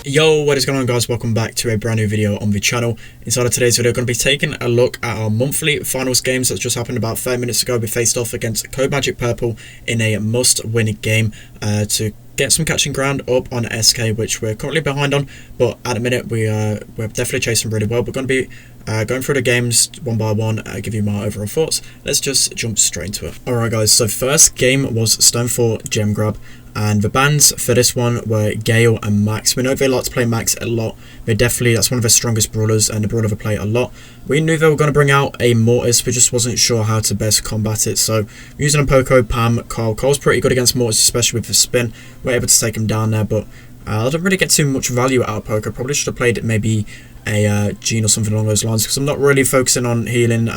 Yo, what is going on, guys? Welcome back to a brand new video on the channel. Inside of today's video, we're going to be taking a look at our monthly finals games that just happened about 5 minutes ago. We faced off against Codemagic Purple in a must-win game to get some catching ground up on SK, which we're currently behind on, but at the minute we're definitely chasing really well. We're going to be going through the games one by one, give you my overall thoughts. Let's just jump straight into it. Alright guys, so first game was Stone 4 Gem Grab, and the bans for this one were Gale and Max. We know they like to play Max a lot. That's one of their strongest brawlers, and the brawler they play a lot. We knew they were going to bring out a Mortis, we just wasn't sure how to best combat it. So using a Poco, Pam, Carl. Carl's pretty good against Mortis, especially with the spin. We're able to take him down there, but I don't really get too much value out of Poco. Probably should have played maybe a Gene or something along those lines, because I'm not really focusing on healing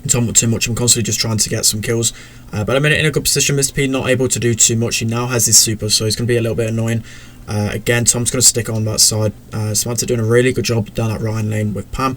Tom too much. I'm constantly just trying to get some kills. But I'm in a good position. Mr. P not able to do too much. He now has his super, so he's going to be a little bit annoying. Again, Tom's going to stick on that side. Samantha doing a really good job down that Ryan lane with Pam.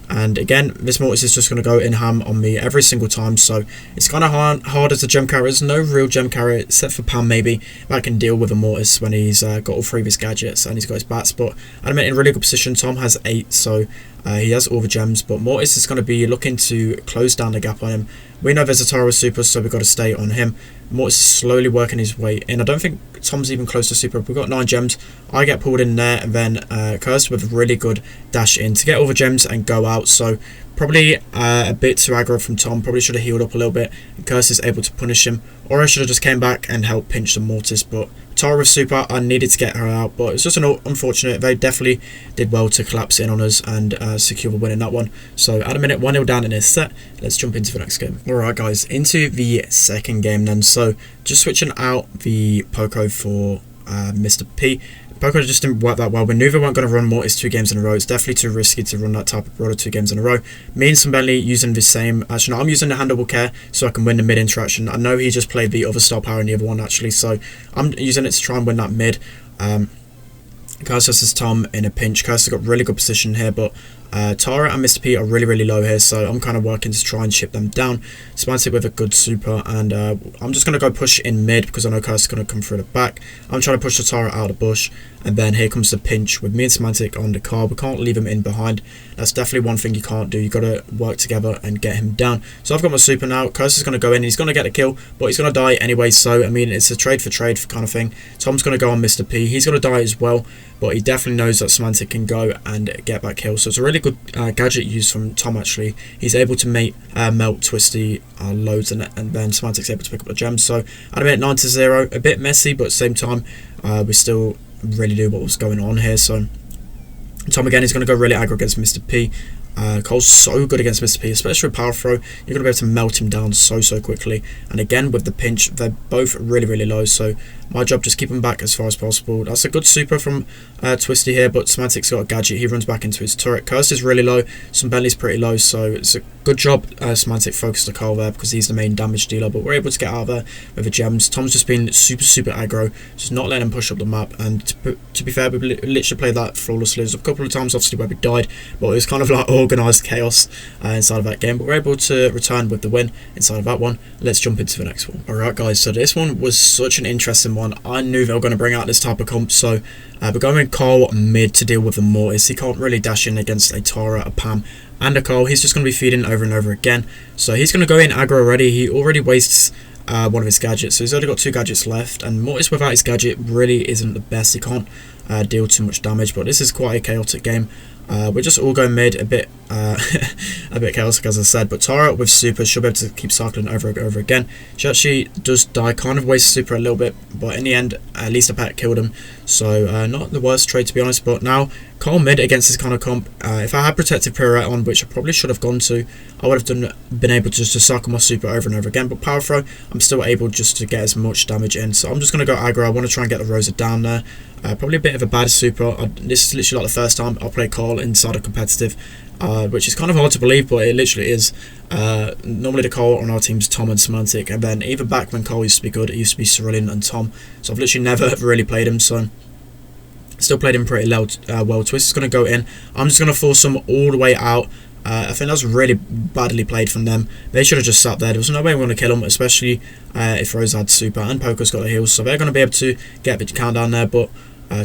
And again, this Mortis is just going to go in ham on me every single time, so it's kind of hard as a gem carrier. There's no real gem carrier except for Pam maybe that can deal with a Mortis when he's got all three of his gadgets and he's got his bats. But I'm in a really good position. Tom has 8, so he has all the gems, but Mortis is going to be looking to close down the gap on him. We know there's a Tara super, so we've got to stay on him. Mortis is slowly working his way in. I don't think Tom's even close to super. We've got 9 gems. I get pulled in there, and then Cursed with a really good dash in to get all the gems and go out. So probably a bit too aggro from Tom. Probably should have healed up a little bit, and Cursed is able to punish him. Or I should have just came back and helped pinch the Mortis. But Tara with super, I needed to get her out, but it's just unfortunate. They definitely did well to collapse in on us and secure the win in that one. So at a minute, 1-0 down in this set. Let's jump into the next game. Alright guys, into the second game then. So just switching out the Poco for Mr. P. Poco just didn't work that well. We knew they weren't going to run Mortis 2 games in a row. It's definitely too risky to run that type of brawler 2 games in a row. Me and SpenLC using the same. Actually, no, I'm using the handleable care so I can win the mid interaction. I know he just played the other star power in the other one actually, so I'm using it to try and win that mid. Curse versus Tom in a pinch. Curse has got really good position here, but Tara and Mr. P are really low here, so I'm kind of working to try and chip them down. Semantic with a good super, and I'm just going to go push in mid because I know Curse is going to come through the back. I'm trying to push the Tara out of the bush, and then here comes the pinch with me and Semantic on the car. We can't leave him in behind. That's definitely one thing you can't do. You've got to work together and get him down. So I've got my super now. Curse is going to go in. He's going to get a kill, but he's going to die anyway, so I mean, it's a trade for trade kind of thing. Tom's going to go on Mr. P. He's going to die as well, but he definitely knows that Semantic can go and get that kill. So it's a really good gadget use from Tom actually. He's able to melt Twisty loads, and then Semantic's able to pick up the gems. So at a minute 9-0, a bit messy, but at the same time we still really knew what was going on here. So Tom again is going to go really aggro against Mr. P. Cole's so good against Mr. P, especially with power throw. You're going to be able to melt him down so quickly. And again with the pinch, they're both really low, so my job just keep him back as far as possible. That's a good super from Twisty here, but Semantic's got a gadget. He runs back into his turret. Cursed is really low, SpenLC's pretty low, so it's a good job Semantic focused the Carl there because he's the main damage dealer, but we're able to get out of there with the gems. Tom's just been super aggro, just not letting him push up the map, and to be fair, we literally played that flawlessly. There's a couple of times obviously where we died, but it was kind of like organised chaos inside of that game, but we're able to return with the win inside of that one. Let's jump into the next one. Alright guys, so this one was such an interesting one. I knew they were going to bring out this type of comp, so we're going with Carl mid to deal with the Mortis. He can't really dash in against a Tara, a Pam, and a Carl. He's just going to be feeding over and over again. So he's going to go in aggro already. He already wastes one of his gadgets, so he's only got 2 gadgets left, and Mortis without his gadget really isn't the best. He can't deal too much damage, but this is quite a chaotic game. We're just all going mid, a bit chaotic as I said, but Tara with super should be able to keep cycling over and over again. She actually does die, kind of wastes super a little bit, but in the end at least a pet killed him, so not the worst trade to be honest. But now Carl mid against this kind of comp, if I had protective pirouette on, which I probably should have gone to, I would have been able to just cycle my super over and over again, but power throw I'm still able just to get as much damage in, so I'm just going to go aggro. I want to try and get the Rosa down there. Probably a bit of a bad super. This is literally like the first time I'll play Carl inside a competitive, which is kind of hard to believe, but it literally is. Normally the Carl on our team's Tom and Semantic, and then even back when Carl used to be good, it used to be Cerulean and Tom, so I've literally never really played him, so still played him pretty well. Twist is going to go in. I'm just going to force him all the way out. I think that's really badly played from them. They should have just sat there. There was no way we were going to kill them, especially if Rose had super and Poker's got a heal, so they're going to be able to get the countdown there. But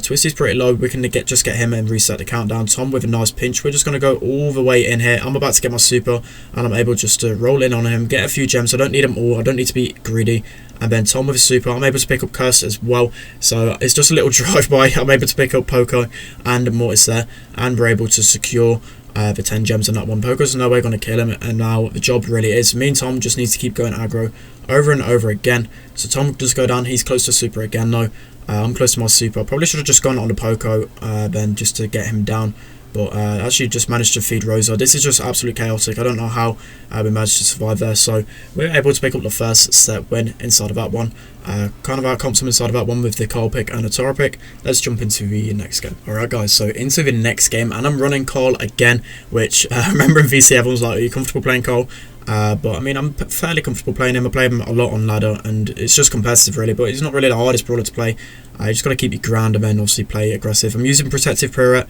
Twisty's pretty low. We can just get him and reset the countdown. Tom with a nice pinch. We're just going to go all the way in here. I'm about to get my super, and I'm able just to roll in on him, get a few gems. I don't need them all. I don't need to be greedy. And then Tom with a super. I'm able to pick up Curse as well. So it's just a little drive-by. I'm able to pick up Poco and Mortis there, and we're able to secure the 10 gems on that one. Poco's no way going to kill him, and now the job really is. Me and Tom just need to keep going aggro over and over again. So Tom does go down. He's close to super again though. I'm close to my super. I probably should have just gone on the Poco then just to get him down. But actually just managed to feed Rosa. This is just absolute chaotic. I don't know how we managed to survive there. So we were able to pick up the first set win inside of that one. Kind of outcomped him inside of that one with the Cole pick and the Tara pick. Let's jump into the next game. Alright guys, so into the next game. And I'm running Cole again. Which I remember in VC everyone was like, are you comfortable playing Cole? But I mean, I'm fairly comfortable playing him. I play him a lot on ladder, and it's just competitive really, but he's not really the hardest brawler to play. You just got to keep your ground and then obviously play aggressive. I'm using protective pirouette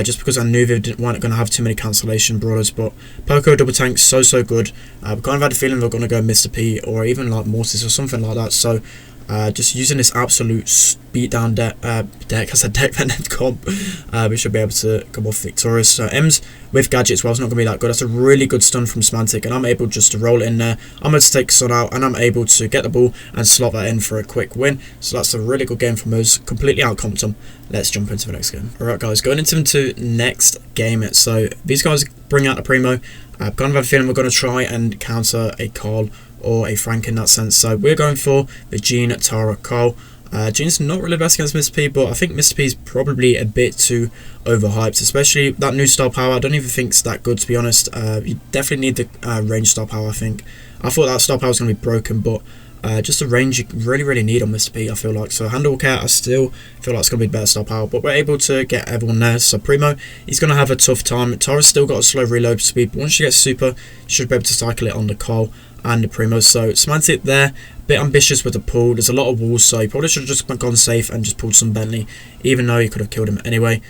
just because I knew they weren't going to have too many cancellation brawlers, but Poco double tank so good. We kind of had a feeling they're going to go Mr. P or even like Mortis or something like that, so just using this absolute beatdown deck, I said deck then comp, we should be able to come off victorious. So M's with gadgets, well, it's not going to be that good. That's a really good stun from SpenLC, and I'm able just to roll it in there. I'm able to take Sun out, and I'm able to get the ball and slot that in for a quick win. So that's a really good game from us. Completely outcomped them. Let's jump into the next game. Alright guys, going into next game. So these guys bring out the Primo. I've kind of had a feeling we're going to try and counter a Carl or a Frank in that sense. So we're going for the Jean, Tara, Carl. Jean's not really the best against Mr. P, but I think Mr. P is probably a bit too overhyped, especially that new star power. I don't even think it's that good, to be honest. You definitely need the range star power, I think. I thought that star power was going to be broken, but just the range you really need on Mr. P, I feel like. So handle care, I still feel like it's going to be better star power, but we're able to get everyone there. So Primo, he's going to have a tough time. Tara's still got a slow reload speed, but once she gets super, you should be able to cycle it on the Carl and the Primo. So SpenLC there, a bit ambitious with the pull. There's a lot of walls, so he probably should have just gone safe and just pulled some Bentley, even though he could have killed him anyway.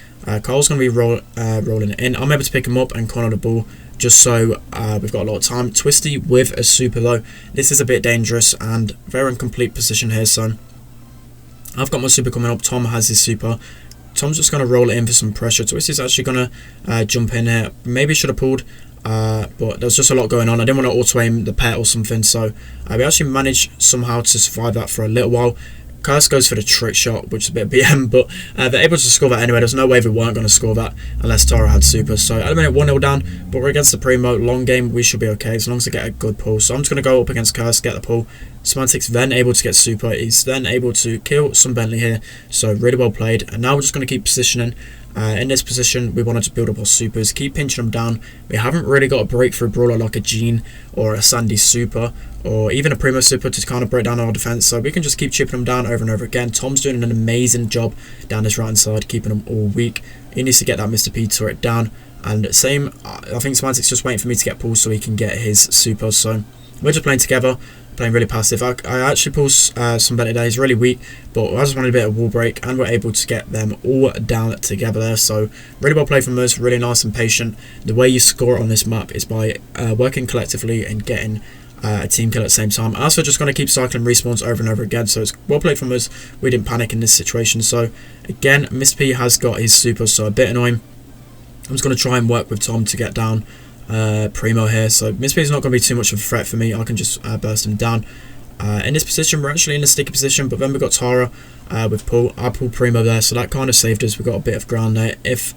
Carl's going to be rolling it in. I'm able to pick him up and corner the ball, just so we've got a lot of time. Twisty with a super though. This is a bit dangerous and very incomplete position here, so I've got my super coming up. Tom has his super. Tom's just going to roll it in for some pressure. Twisty's actually going to jump in here. Maybe should have pulled, but there's just a lot going on. I didn't want to auto-aim the pet or something, so we actually managed somehow to survive that for a little while. Curse goes for the trick shot, which is a bit of BM, but they're able to score that anyway. There's no way they weren't going to score that unless Tara had super. So at the minute, 1-0 down, but we're against the Primo. Long game, we should be okay as long as I get a good pull. So I'm just going to go up against Curse, get the pull. SpenLC's then able to get super. He's then able to kill some Bentley here. So really well played. And now we're just going to keep positioning. In this position, we wanted to build up our supers, keep pinching them down. We haven't really got a breakthrough brawler like a Jean or a Sandy super, or even a Primo super to kind of break down our defense. So we can just keep chipping them down over and over again. Tom's doing an amazing job down this right hand side, keeping them all weak. He needs to get that Mr. P turret down. And same, I think SpenLC's just waiting for me to get pulled so he can get his super. So we're just playing together, playing really passive. I actually pulled some Bentley there. He's really weak, but I just wanted a bit of wall break, and we're able to get them all down together there. So really well played from us, really nice and patient. The way you score on this map is by working collectively and getting a team kill at the same time. Also just going to keep cycling respawns over and over again, so it's well played from us. We didn't panic in this situation. So again, Mr. P has got his super, so a bit annoying. I'm just going to try and work with Tom to get down Primo here. So Mr. P is not going to be too much of a threat for me. I can just burst him down. In this position, we're actually in a sticky position, but then we've got Tara with pull. I pulled Primo there, so that kind of saved us. We got a bit of ground there. If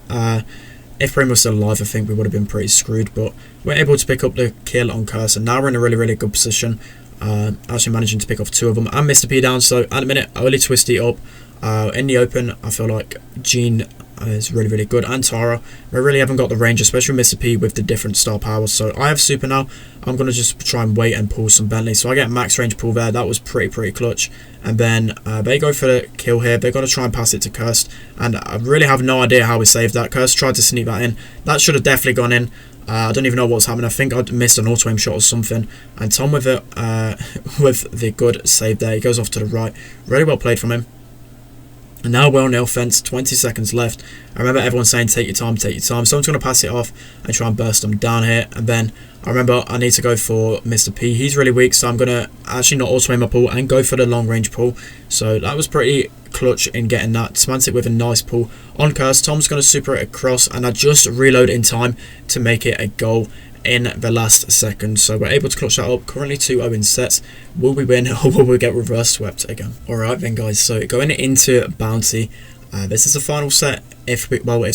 Primo was still alive, I think we would have been pretty screwed, but we're able to pick up the kill on Curse, and now we're in a really good position. Actually managing to pick off 2 of them and Mr. P down. So at the minute, only Twisty up. In the open, I feel like Jean is really good, and Tara. We really haven't got the range, especially with Mr. P with the different star powers. So I have super now. I'm going to just try and wait and pull some Bentley. So I get max range pull there. That was pretty clutch. And then they go for the kill here. They're going to try and pass it to Cursed, and I really have no idea how we saved that. Cursed tried to sneak that in. That should have definitely gone in. I don't even know what's happening. I think I missed an auto aim shot or something. And Tom with it, with the good save there. He goes off to the right. Really well played from him. And now we're on the offense, 20 seconds left. I remember everyone saying take your time. So I'm just going to pass it off and try and burst them down here. And then I remember I need to go for Mr. P. He's really weak, so I'm going to actually not auto aim my pull and go for the long range pull. So that was pretty clutch in getting that. Semantic with a nice pull on Curse. Tom's going to super it across, and I just reload in time to make it a goal in the last second. So we're able to clutch that up. Currently 2-0 in sets. Will we win or will we get reverse swept again? Alright then guys, so going into Bounty, this is the final set it's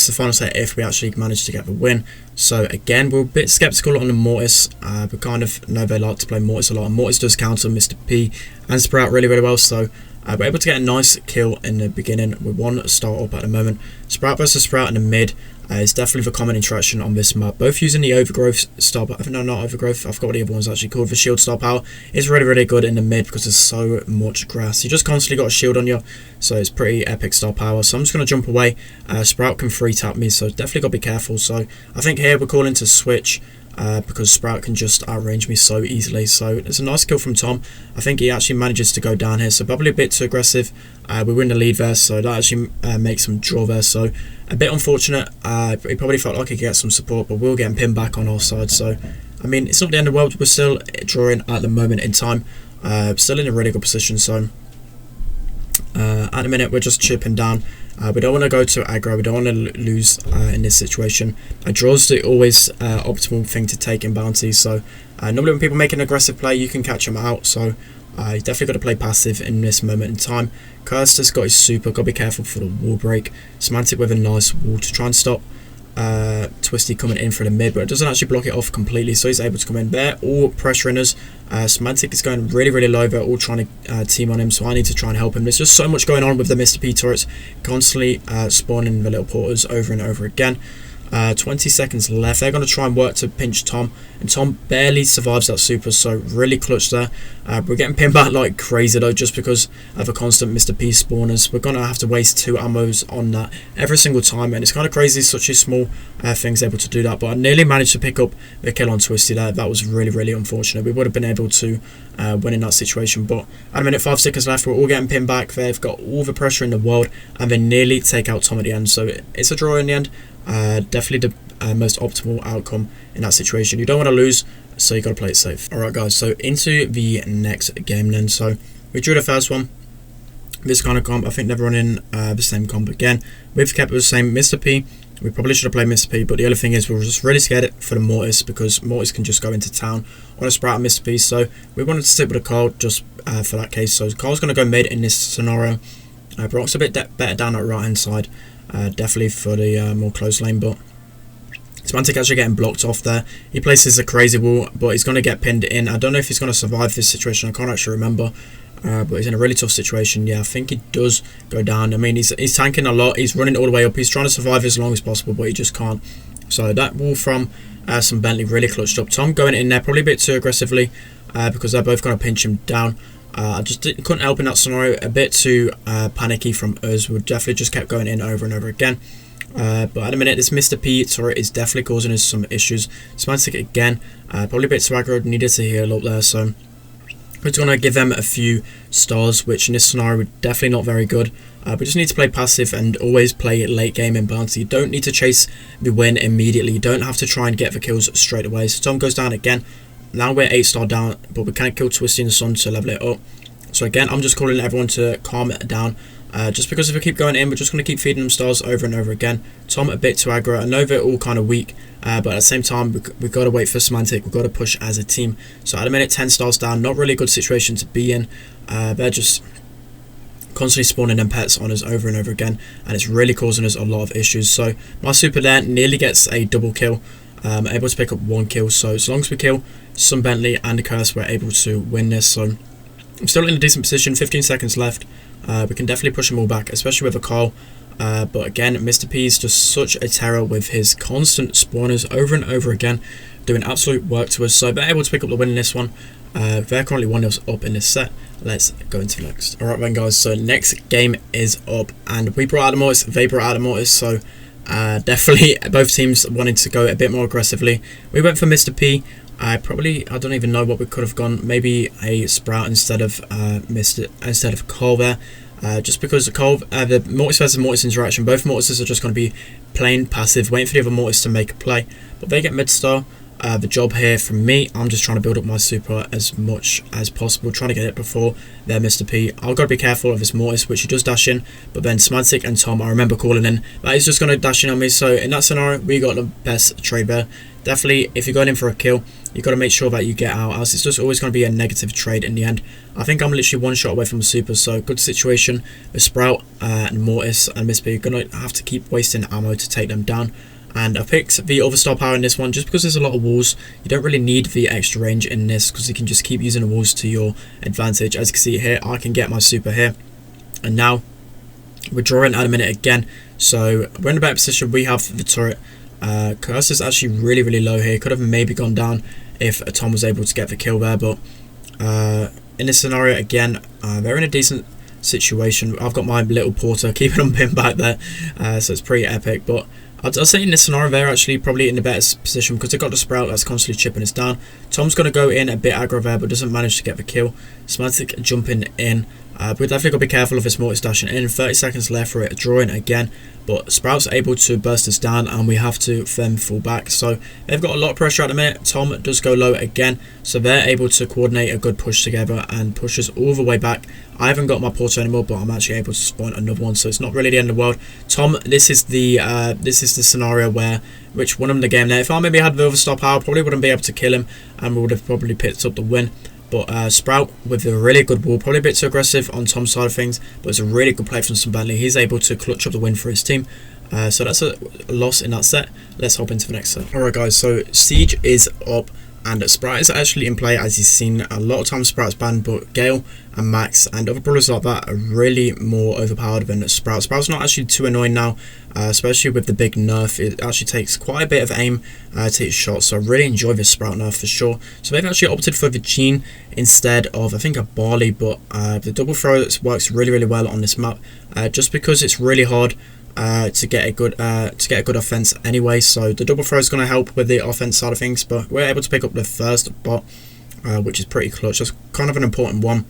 the final set if we actually manage to get the win. So again, we're a bit skeptical on the Mortis. We kind of know they like to play Mortis a lot, and Mortis does counter Mr. P and Sprout really well. So we're able to get a nice kill in the beginning with 1 star up at the moment. Sprout versus Sprout in the mid is definitely the common interaction on this map. Both using the Overgrowth star power. No, not Overgrowth. I forgot what the other one's actually called. The shield star power is really good in the mid because there's so much grass. You just constantly got a shield on you, so it's pretty epic star power. So I'm just going to jump away. Sprout can free tap me, so definitely got to be careful. So I think here we're calling to switch. Because Sprout can just outrange me so easily. So it's a nice kill from Tom. I think he actually manages to go down here, so probably a bit too aggressive. We win the lead there, so that actually makes him draw there. So a bit unfortunate. He probably felt like he could get some support, but we'll get him pinned back on our side. So I mean, it's not the end of the world. We're still drawing at the moment in time. Still in a really good position. So at the minute we're just chipping down. We don't want to go to aggro, we don't want to lose in this situation. Draws the always optimal thing to take in Bounty, so normally when people make an aggressive play you can catch them out, so you definitely got to play passive in this moment in time. Cursed has got his super, got to be careful for the wall break. Semantic with a nice wall to try and stop Twisty coming in for the mid, but it doesn't actually block it off completely, so he's able to come in there, all pressuring us. Semantic is going really low, they're all trying to team on him, so I need to try and help him. There's just so much going on with the Mr. P turrets, constantly spawning the little porters over and over again. 20 seconds left. They're going to try and work to pinch Tom, and Tom barely survives that super, so really clutch there. We're getting pinned back like crazy though, just because of a constant Mr. P spawners. We're going to have to waste 2 ammos on that every single time, and it's kind of crazy such a small thing's able to do that. But I nearly managed to pick up the kill on Twisty there. That was really unfortunate. We would have been able to win in that situation, but at a minute 5 seconds left, we're all getting pinned back. They've got all the pressure in the world, and they nearly take out Tom at the end, so it's a draw in the end. Definitely the most optimal outcome in that situation. You don't want to lose, so you got to play it safe. Alright guys, so into the next game then. So we drew the first one. This kind of comp, I think they're running the same comp again. We've kept the same Mr. P. We probably should have played Mr. P, but the other thing is we're just really scared for the Mortis, because Mortis can just go into town on a Sprout and Mr. P. So we wanted to stick with a Carl just for that case. So Carl's going to go mid in this scenario. Brock's a bit better down that right hand side. Definitely for the more close lane, but Semantic actually getting blocked off there. He places a crazy wall, but he's going to get pinned in. I don't know if he's going to survive this situation. I can't actually remember, but he's in a really tough situation. Yeah, I think he does go down. I mean, he's tanking a lot. He's running all the way up. He's trying to survive as long as possible, but he just can't. So that wall from some Bentley really clutched up. Tom going in there probably a bit too aggressively because they're both going to pinch him down. I just couldn't help in that scenario. A bit too panicky from us. We definitely just kept going in over and over again. But at the minute, this Mr. P turret is definitely causing us some issues. Semantic again, probably a bit too aggro, needed to heal up there. So we're just going to give them a few stars, which in this scenario are definitely not very good. We just need to play passive and always play late game in Bounty. You don't need to chase the win immediately. You don't have to try and get the kills straight away. So Tom goes down again. Now we're 8-star down, but we can't kill Twisty in the Sun to level it up. So again, I'm just calling everyone to calm it down. Just because if we keep going in, we're just going to keep feeding them stars over and over again. Tom a bit too aggro. I know they're all kind of weak, but at the same time, we've got to wait for Semantic. We've got to push as a team. So at the minute, 10 stars down. Not really a good situation to be in. They're just constantly spawning them pets on us over and over again, and it's really causing us a lot of issues. So my super there nearly gets a double kill. Able to pick up 1 kill. So as long as we kill some Bentley and a Curse, we're able to win this. So I'm still in a decent position. 15 seconds left. We can definitely push them all back, especially with a Carl. But again, Mr. P is just such a terror with his constant spawners over and over again, doing absolute work to us. So they're able to pick up the win in this one. They're currently 1-0 up in this set. Let's go into the next. Alright then guys, so next game is up, and we brought out the Mortis, they brought out the Mortis, so definitely both teams wanted to go a bit more aggressively. We went for Mr. P. I don't even know what we could have gone. Maybe a Sprout instead of Carl there. Just because the Mortis versus Mortis interaction, both Mortises are just going to be playing passive, waiting for the other Mortis to make a play. But they get mid-star. the job here from me, I'm just trying to build up my super as much as possible, trying to get it before their Mr. P. I've got to be careful of this Mortis, which he does dash in, but then SpenLC and Tom, I remember calling in, that he's just going to dash in on me. So in that scenario, we got the best trade there. Definitely, if you're going in for a kill, you've got to make sure that you get out, as it's just always going to be a negative trade in the end. I think I'm literally one shot away from the super, so good situation with Sprout and Mortis and Mr. P. You're going to have to keep wasting ammo to take them down. And I picked the other star power in this one just because there's a lot of walls. You don't really need the extra range in this because you can just keep using the walls to your advantage. As you can see here, I can get my super here. And now we're drawing at a minute again. So we're in a better position. We have the turret. Curse is actually really low here. Could have maybe gone down if Tom was able to get the kill there. But in this scenario, again, they're in a decent situation. I've got my little porter keeping on pin back there. So it's pretty epic. But I'd say in this scenario they're actually probably in the better position because they've got the Sprout that's constantly chipping us down. Tom's going to go in a bit aggro there but doesn't manage to get the kill. SpenLC jumping in. But we've definitely got to be careful of this Mortis dashing in. 30 seconds left for it, drawing again. But Sprout's able to burst us down and we have to then fall back. So they've got a lot of pressure at the minute. Tom does go low again. So they're able to coordinate a good push together and push us all the way back. I haven't got my porter anymore, but I'm actually able to spawn another one. So it's not really the end of the world. Tom, this is the scenario where which won him the game there. If I maybe had the other star power, I probably wouldn't be able to kill him and we would have probably picked up the win. But Sprout with a really good wall, probably a bit too aggressive on Tom's side of things, but it's a really good play from SpenLC. He's able to clutch up the win for his team. So that's a loss in that set. Let's hop into the next set. Alright guys, so Siege is up and Sprout is actually in play, as you've seen a lot of times Sprout's banned, but Gale and Max and other brawlers like that are really more overpowered than Sprout. Sprout's not actually too annoying now, especially with the big nerf. It actually takes quite a bit of aim to hit shots, so I really enjoy this Sprout nerf for sure. So they've actually opted for the Jean instead of I think a Barley, but the double throw works really well on this map, just because it's really hard to get a good offense anyway. So the double throw is going to help with the offense side of things, but we're able to pick up the first bot, which is pretty clutch. That's kind of an important one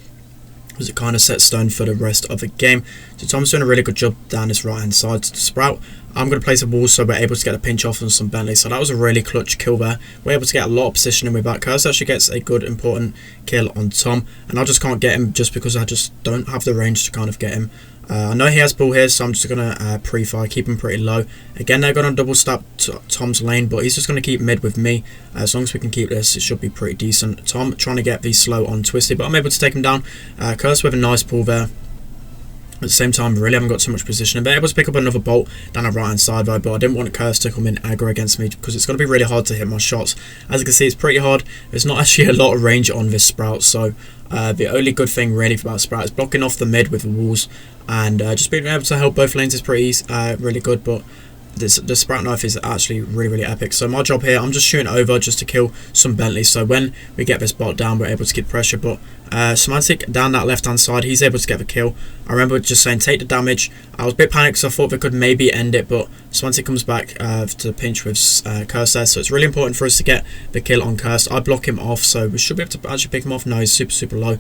because it kind of sets stone for the rest of the game. So Tom's doing a really good job down this right hand side to Sprout. I'm going to place a wall so we're able to get a pinch off on SpenLC. So that was a really clutch kill there. We're able to get a lot of positioning with that. Curse actually gets a good important kill on Tom, and I just can't get him just because I just don't have the range to kind of get him. I know he has Brawl here, so I'm just going to pre-fire, keep him pretty low. Again, they're going to double stab Tom's lane, but he's just going to keep mid with me. As long as we can keep this, it should be pretty decent. Tom trying to get these slow on Twisted, but I'm able to take him down. Curse with a nice pull there. At the same time, we really haven't got too much position. I'm able to pick up another bolt down the right hand side though, but I didn't want Curse to come in aggro against me because it's going to be really hard to hit my shots. As you can see, it's pretty hard. There's not actually a lot of range on this Sprout, so the only good thing really about Sprout is blocking off the mid with the walls, and just being able to help both lanes is pretty easy, really good. But the Sprout knife is actually really epic. So my job here, I'm just shooting over just to kill SpenLC, so when we get this bot down we're able to keep pressure. But SpenLC down that left hand side, he's able to get the kill. I remember just saying take the damage. I was a bit panicked because I thought they could maybe end it, but SpenLC comes back to pinch with Curse there, so it's really important for us to get the kill on Curse. I block him off, so we should be able to actually pick him off. No, he's super low.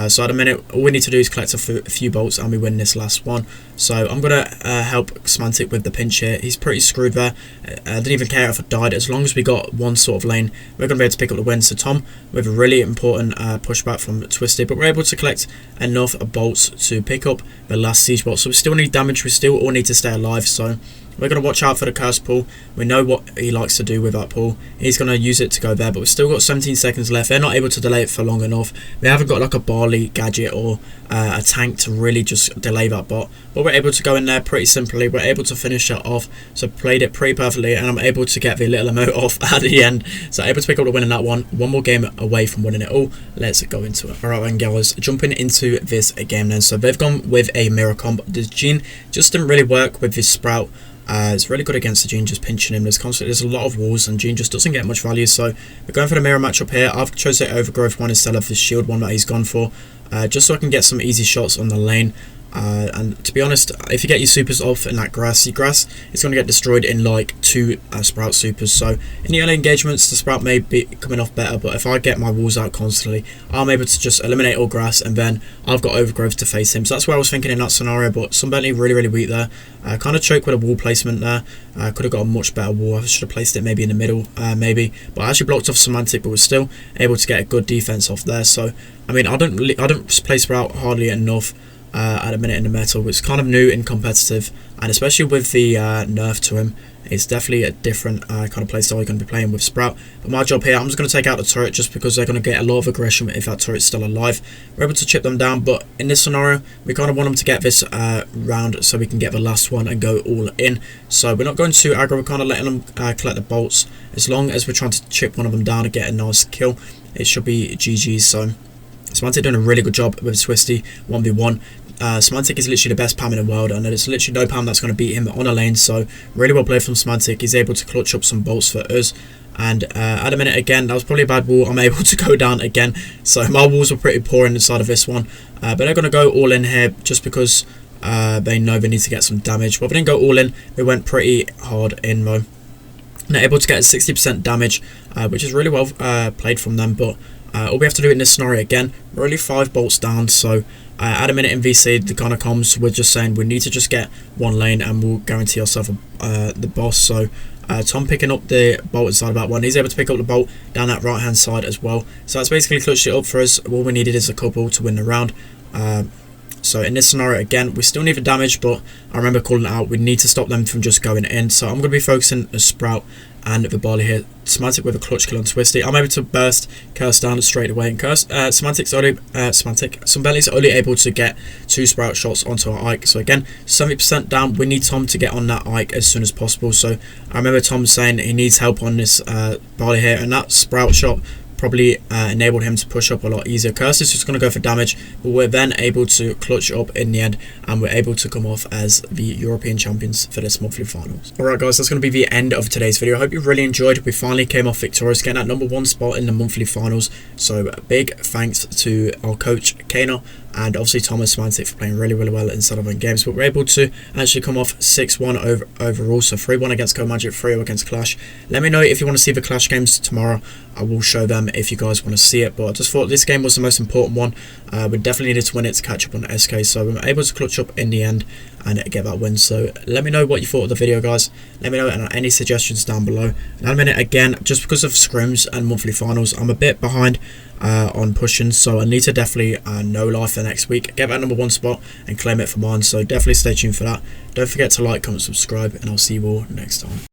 So at the minute all we need to do is collect a few bolts and we win this last one. So I'm going to help SpenLC with the pinch here. He's pretty screwed there. I didn't even care if I died. As long as we got one sort of lane, we're going to be able to pick up the win. So Tom with a really important pushback from Twisted, but we're able to collect enough bolts to pick up the last siege bot. So we still need damage, we still all need to stay alive, so we're going to watch out for the Curse pull. We know what he likes to do with that pull. He's going to use it to go there, but we've still got 17 seconds left. They're not able to delay it for long enough. We haven't got like a Barley gadget or a tank to really just delay that bot, but we're able to go in there pretty simply. We're able to finish it off, so played it pretty perfectly, and I'm able to get the little emote off at the end, so able to pick up the win in that one. One more game away from winning it all. Let's go into it. Alright then guys, jumping into this game then. So they've gone with a mirror comp. The Jean just didn't really work with this Sprout. It's really good against the Jean, just pinching him. There's a lot of walls and Jean just doesn't get much value, so we're going for the mirror matchup here. I've chosen the overgrowth one instead of the shield one that he's gone for, just so I can get some easy shots on the lane. And to be honest, if you get your supers off in that grass, your grass is going to get destroyed in like 2 Sprout supers. So in the early engagements, the Sprout may be coming off better, but if I get my walls out constantly, I'm able to just eliminate all grass, and then I've got overgrowth to face him. So that's what I was thinking in that scenario, but SpenLC really weak there. Kind of choked with a wall placement there. Could have got a much better wall. I should have placed it maybe in the middle, maybe. But I actually blocked off Semantic, but was still able to get a good defense off there. So I mean, I don't play Sprout hardly enough at a minute in the meta. It's kind of new and competitive, and especially with the nerf to him, it's definitely a different kind of playstyle you're going to be playing with Sprout. But my job here, I'm just going to take out the turret just because they're going to get a lot of aggression if that turret's still alive. We're able to chip them down, but in this scenario, we kind of want them to get this round so we can get the last one and go all in. So we're not going too aggro, we're kind of letting them collect the bolts. As long as we're trying to chip one of them down and get a nice kill, it should be GG's. So Semantic doing a really good job with Twisty 1v1. Semantic is literally the best PAM in the world, and there's literally no PAM that's going to beat him on a lane. So really well played from Semantic. He's able to clutch up some bolts for us. And at a minute again, that was probably a bad wall. I'm able to go down again. So my walls were pretty poor inside of this one. But they're going to go all in here just because they know they need to get some damage. Well, they didn't go all in. They went pretty hard in though. And they're able to get 60% damage, which is really well played from them. But all we have to do in this scenario again, we're only 5 bolts down, so at a minute in VC, the kind of comms, we're just saying we need to just get one lane and we'll guarantee ourselves the boss. So Tom picking up the bolt inside of that one, he's able to pick up the bolt down that right hand side as well. So that's basically clutched it up for us. All we needed is a couple to win the round. So in this scenario again, we still need the damage, but I remember calling it out, we need to stop them from just going in. So I'm going to be focusing on Sprout and the Barley here. Semantic with a clutch kill on Twisty. I'm able to burst Curse down straight away, and SpenLC's only able to get 2 Sprout shots onto our Ike. So again, 70% down. We need Tom to get on that Ike as soon as possible. So I remember Tom saying he needs help on this Barley here, and that Sprout shot probably enabled him to push up a lot easier. Curse is just going to go for damage, but we're then able to clutch up in the end, and we're able to come off as the European champions for this monthly finals. Alright guys, that's going to be the end of today's video. I hope you really enjoyed. We finally came off victorious, getting that #1 spot in the monthly finals. So big thanks to our coach Kano, and obviously Thomas Semantic for playing really well inside of our games. But we're able to actually come off 6-1 overall, so 3-1 against Codemagic, 3-0 against Clash. Let me know if you want to see the Clash games tomorrow. I will show them if you guys want to see it, but I just thought this game was the most important one. We definitely needed to win it to catch up on SK, so we were able to clutch up in the end and get that win. So let me know what you thought of the video, guys. Let me know any suggestions down below. And in a minute, again, just because of scrims and monthly finals, I'm a bit behind on pushing, so I need to definitely no life for next week, get that #1 spot and claim it for mine. So definitely stay tuned for that. Don't forget to like, comment, subscribe, and I'll see you all next time.